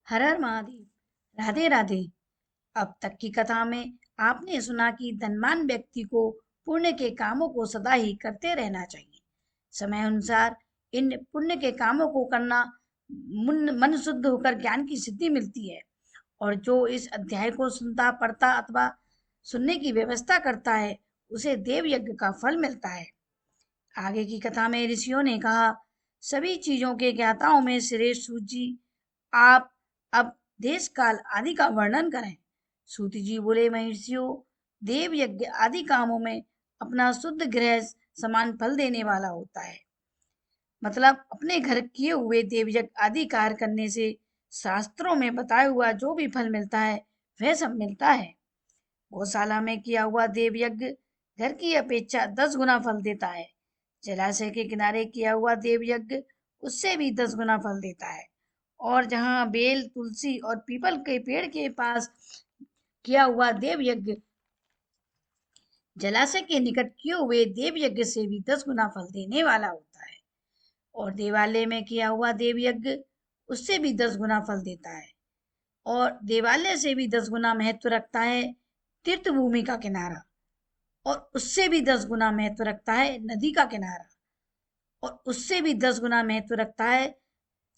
हर हर महादेव। राधे राधे। अब तक की कथा में आपने सुना कि धनवान व्यक्ति को पुण्य के कामों को सदा ही करते रहना चाहिए। समय अनुसार इन पुण्य के कामों को करना मन शुद्ध होकर ज्ञान की सिद्धि मिलती है। और जो इस अध्याय को सुनता पढ़ता अथवा सुनने की व्यवस्था करता है उसे देव यज्ञ का फल मिलता है। आगे की कथा में ऋषियों ने कहा, सभी चीजों के ज्ञाताओं में श्रेष्ठ सूत जी, आप अब देश काल आदि का वर्णन करें। सूत जी बोले, महर्षियों, देव यज्ञ आदि कामों में अपना शुद्ध गृह समान फल देने वाला होता है। मतलब अपने घर किए हुए देव यज्ञ आदि कार्य करने से शास्त्रों में बताया हुआ जो भी फल मिलता है वह सब मिलता है। गौशाला में किया हुआ देव यज्ञ घर की अपेक्षा 10 गुना फल देता है। जलाशय के किनारे किया हुआ देव यज्ञ उससे भी 10 गुना फल देता है। और जहाँ बेल, तुलसी और पीपल के पेड़ के पास किया हुआ देव यज्ञ जलाशय के निकट किए हुए देव यज्ञ से भी 10 गुना फल देने वाला होता है। और देवालय में किया हुआ देव यज्ञ उससे भी 10 गुना फल देता है। और देवालय से भी 10 गुना महत्व रखता है तीर्थ भूमि का किनारा। और उससे भी 10 गुना महत्व रखता है नदी का किनारा। और उससे भी 10 गुना महत्व रखता है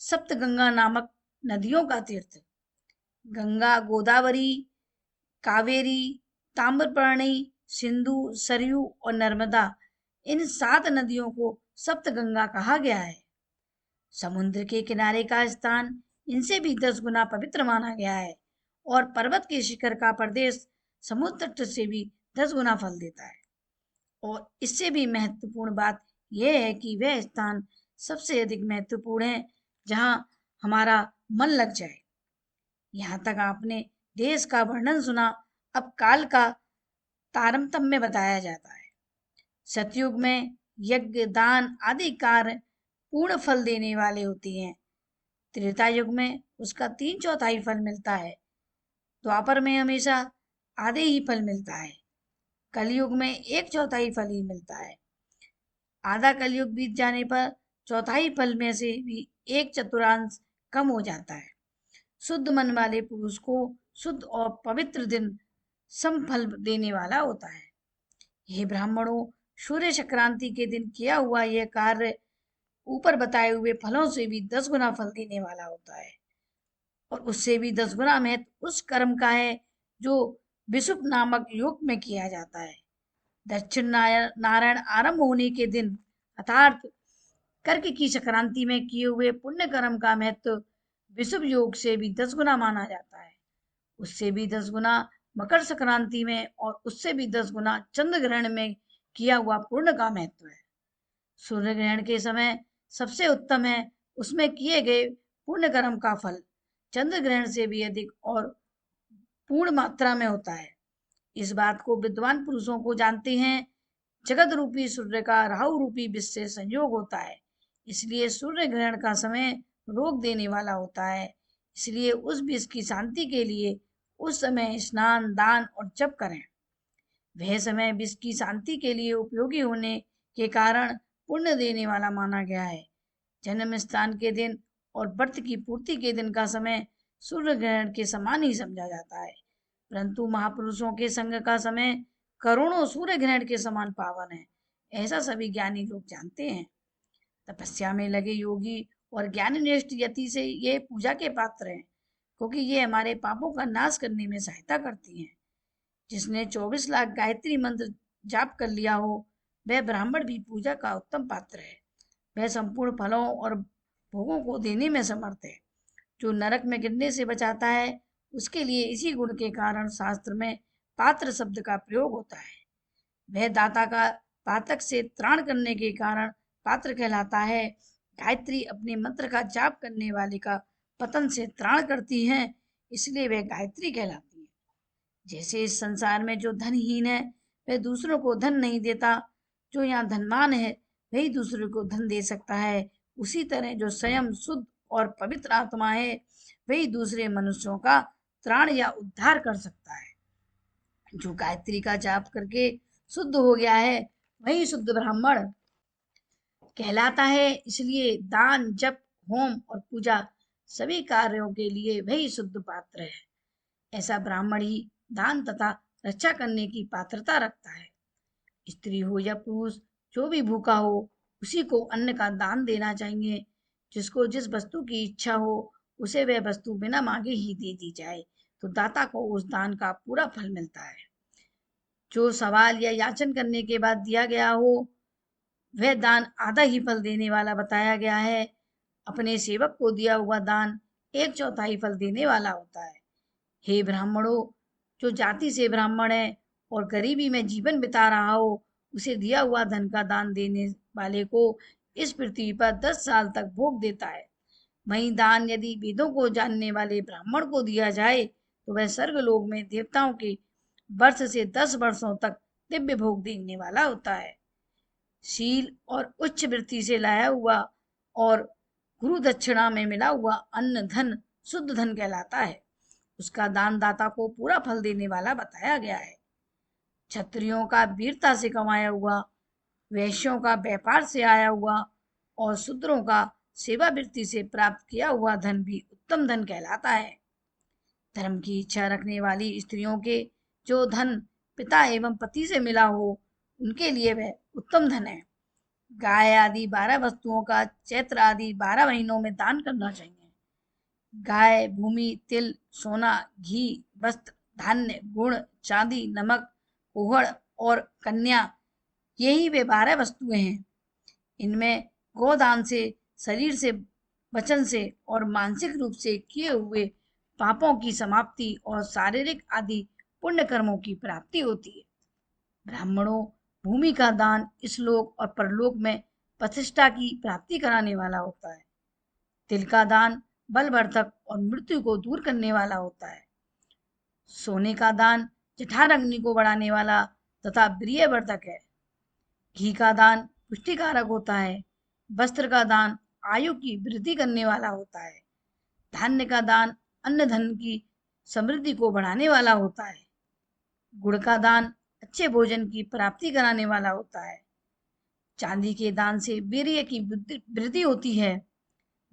सप्तगंगा नामक नदियों का तीर्थ। गंगा, गोदावरी, कावेरी, ताम्रपर्णी, सिंधु, सरयू और नर्मदा, इन 7 नदियों को सप्तगंगा कहा गया है। समुद्र के किनारे का स्थान इनसे भी 10 गुना पवित्र माना गया है। और पर्वत के शिखर का प्रदेश समुद्र तट से भी 10 गुना फल देता है। और इससे भी महत्वपूर्ण बात यह है कि वह स्थान सबसे अधिक महत्वपूर्ण है जहाँ हमारा मन लग जाए। यहाँ तक आपने देश का वर्णन सुना। अब काल का तारतम्य बताया जाता है। सतयुग में यज्ञ, दान आदि कार्य पूर्ण फल देने वाले होते हैं। त्रेता युग में उसका 3/4 फल मिलता है। द्वापर में हमेशा आधे ही फल मिलता है। कलयुग में 1/4 फल ही मिलता है। आधा कलयुग बीत जाने पर चौथाई फल में से भी 1/4 कम हो जाता है। शुद्ध मन वाले पुरुष को शुद्ध और पवित्र दिन सम फल देने वाला होता है। हे ब्राह्मणों, सूर्य संक्रांति के दिन किया हुआ यह कार्य ऊपर बताए हुए फलों से भी 10 गुना फल देने वाला होता है। और उससे भी 10 गुना महत्व उस कर्म का है जो विषुप नामक योग में किया जाता है। दक्षिण नारायण आरंभ होने के दिन अर्थात कर्क की संक्रांति में किए हुए पुण्य कर्म का महत्व विषुव योग से भी 10 गुना माना जाता है। उससे भी 10 गुना मकर संक्रांति में और उससे भी 10 गुना चंद्र ग्रहण में किया हुआ पुण्य का महत्व है। सूर्य ग्रहण के समय सबसे उत्तम है उसमें किए गए पुण्य कर्म का फल चंद्र ग्रहण से भी अधिक और पूर्ण मात्रा में होता है। इस बात को विद्वान पुरुषों को जानते हैं। जगत रूपी सूर्य का राहु रूपी विष से संयोग होता है, इसलिए सूर्य ग्रहण का समय रोग देने वाला होता है। इसलिए उस विष की शांति के लिए उस समय स्नान, दान और जप करें। वह समय विष की शांति के लिए उपयोगी होने के कारण पुण्य देने वाला माना गया है। जन्म स्थान के दिन और व्रत की पूर्ति के दिन का समय सूर्य ग्रहण के समान ही समझा जाता है। परंतु महापुरुषों के संग का समय करोड़ों सूर्य ग्रहण के समान पावन है, ऐसा सभी ज्ञानी लोग जानते हैं। तपस्या में लगे योगी और ज्ञाननिष्ठ यति से ये पूजा के पात्र हैं, क्योंकि ये हमारे पापों का नाश करने में सहायता करती हैं। जिसने 24 लाख गायत्री मंत्र जाप कर लिया हो वह ब्राह्मण भी पूजा का उत्तम पात्र है। वह संपूर्ण फलों और भोगों को देने में समर्थ है। जो नरक में गिरने से बचाता है उसके लिए इसी गुण के कारण शास्त्र में पात्र शब्द का प्रयोग होता है। वह दाता का पातक से त्राण करने के कारण पात्र कहलाता है। गायत्री अपने मंत्र का जाप करने वाले का पतन से त्राण करती है, इसलिए वह गायत्री कहलाती है। जैसे इस संसार में जो धनहीन है वह दूसरों को धन नहीं देता, जो यहाँ धनवान है वही दूसरों को धन दे सकता है, उसी तरह जो स्वयं शुद्ध और पवित्र आत्मा है वही दूसरे मनुष्यों का त्राण या उद्धार कर सकता है। जो गायत्री का जाप करके शुद्ध हो गया है वही शुद्ध ब्राह्मण कहलाता है। इसलिए दान, जप, होम और पूजा सभी कार्यों के लिए वही शुद्ध पात्र है। ऐसा ब्राह्मण ही दान तथा रक्षा करने की पात्रता रखता है। स्त्री हो या पुरुष, जो भी भूखा हो उसी को अन्न का दान देना चाहिए। जिसको जिस वस्तु की इच्छा हो उसे वह वस्तु बिना मांगे ही दे दी जाए तो दाता को उस दान का पूरा फल मिलता है। जो सवाल या याचन करने के बाद दिया गया हो वह दान आधा ही फल देने वाला बताया गया है। अपने सेवक को दिया हुआ दान 1/4 फल देने वाला होता है। हे ब्राह्मणों, जो जाति से ब्राह्मण है और गरीबी में जीवन बिता रहा हो उसे दिया हुआ धन का दान देने वाले को इस पृथ्वी पर 10 साल तक भोग देता है। वहीं दान यदि वेदों को जानने वाले ब्राह्मण को दिया जाए तो वह स्वर्गलोक में देवताओं के वर्ष से 10 वर्षों तक दिव्य भोग देने वाला होता है। शील और उच्च वृत्ति से लाया हुआ और गुरु दक्षिणा में मिला हुआ अन्न धन शुद्ध धन कहलाता है। उसका दान दाता को पूरा फल देने वाला बताया गया है। क्षत्रियों का वीरता से कमाया हुआ, वैश्यों का व्यापार से आया हुआ और शूद्रों का सेवा वृत्ति से प्राप्त किया हुआ धन भी उत्तम धन कहलाता है। धर्म की इच्छा रखने वाली स्त्रियों के जो धन पिता एवं पति से मिला हो उनके लिए वह उत्तम धन है। गाय आदि 12 वस्तुओं का चैत्र आदि 12 महीनों में दान करना चाहिए। गाय, भूमि, तिल, सोना, घी, वस्त्र, धान्य, गुण, चांदी, नमक, कुहड़ और कन्या, यही वे 12 वस्तुएं हैं। इनमें गोदान से शरीर से, वचन से और मानसिक रूप से किए हुए पापों की समाप्ति और शारीरिक आदि पुण्य कर्मों की प्राप्ति होती है। ब्राह्मणों, भूमि का दान इस लोक और परलोक में प्रतिष्ठा की प्राप्ति कराने वाला होता है। तिल का दान बलवर्धक और मृत्यु को दूर करने वाला होता है। सोने का दान जठर अग्नि को बढ़ाने वाला तथा प्रियवर्धक है। घी का दान पुष्टिकारक होता है। वस्त्र का दान आयु की वृद्धि करने वाला होता है। धान्य का दान अन्न धन की समृद्धि को बढ़ाने वाला होता है। गुड़ का दान अच्छे भोजन की प्राप्ति कराने वाला होता है। चांदी के दान से वीर्य की वृद्धि होती है।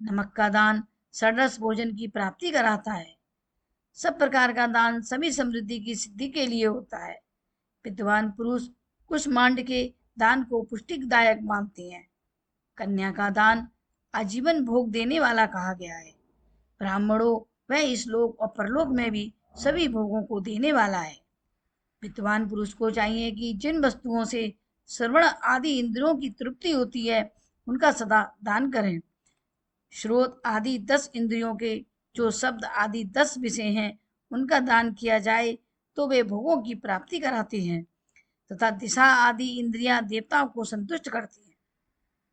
नमक का दान षड्रस भोजन की प्राप्ति कराता है। सब प्रकार का दान सभी समृद्धि की सिद्धि के लिए होता है। विद्वान पुरुष कुष्मांड के दान को पुष्टिदायक मानते हैं। कन्या का दान आजीवन भोग देने वाला कहा गया है। ब्राह्मणों, वह इस लोक और परलोक में भी सभी भोगों को देने वाला है। विद्वान पुरुष को चाहिए कि जिन वस्तुओं से श्रवण आदि इंद्रियों की तृप्ति होती है उनका सदा दान करें। श्रोत आदि 10 इंद्रियों के जो शब्द आदि 10 विषय हैं उनका दान किया जाए तो वे भोगों की प्राप्ति कराते हैं तथा दिशा आदि इंद्रियां देवताओं को संतुष्ट करती हैं।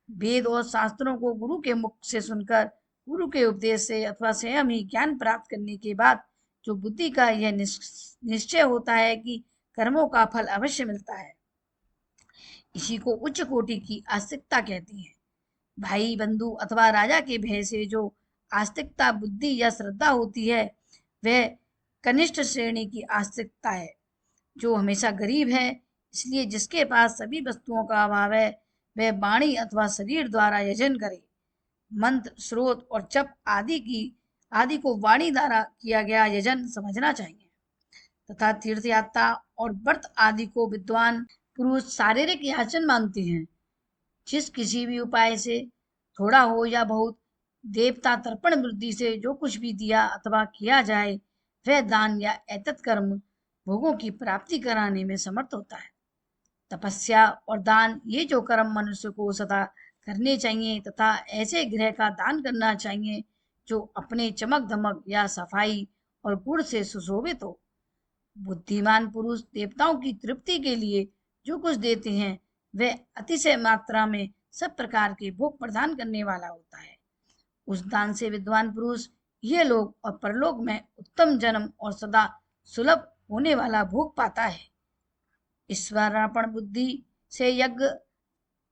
वेद और शास्त्रों को गुरु के मुख से सुनकर गुरु के उपदेश से अथवा स्वयं ही ज्ञान प्राप्त करने के बाद जो बुद्धि का यह निश्चय होता है कि कर्मों का फल अवश्य मिलता है, इसी को उच्च कोटि की आस्तिकता कहती है। भाई, बंधु अथवा राजा के भय से जो आस्तिकता, बुद्धि या श्रद्धा होती है वह कनिष्ठ श्रेणी की आस्तिकता है। जो हमेशा गरीब है, इसलिए जिसके पास सभी वस्तुओं का अभाव है वह वाणी अथवा शरीर द्वारा यजन करे। मंत्र, स्रोत और जप आदि को वाणी द्वारा किया गया यजन समझना चाहिए तथा तीर्थ यात्रा और व्रत आदि को विद्वान पुरुष शारीरिक याचन मानते हैं। जिस किसी भी उपाय से थोड़ा हो या बहुत देवता तर्पण वृद्धि से जो कुछ भी दिया अथवा किया जाए वह दान या एतत् कर्म भोगों की प्राप्ति कराने में समर्थ होता है। तपस्या और दान ये जो कर्म मनुष्य को सदा करने चाहिए तथा ऐसे गृह का दान करना चाहिए जो अपने चमक धमक या सफाई और गुण से सुशोभित हो। बुद्धिमान पुरुष देवताओं की तृप्ति के लिए जो कुछ देते हैं वह अतिशय मात्रा में सब प्रकार के भोग प्रदान करने वाला होता है। उस दान से विद्वान पुरुष यह लोक और परलोक में उत्तम जन्म और सदा सुलभ होने वाला भोग पाता है। ईश्वरार्पण बुद्धि से यज्ञ,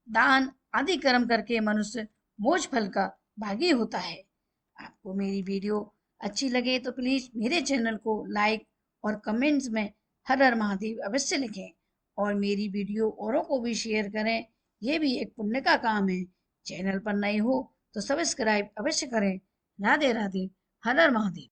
दान आदि कर्म करके मनुष्य मोक्ष फल का भागी होता है। आपको मेरी वीडियो अच्छी लगे तो प्लीज मेरे चैनल को लाइक और कमेंट्स में हर हर महादेव अवश्य लिखें और मेरी वीडियो औरों को भी शेयर करें। यह भी एक पुण्य का काम है। चैनल पर नए हो तो सब्सक्राइब अवश्य करें। राधे राधे। हर हर महादेव।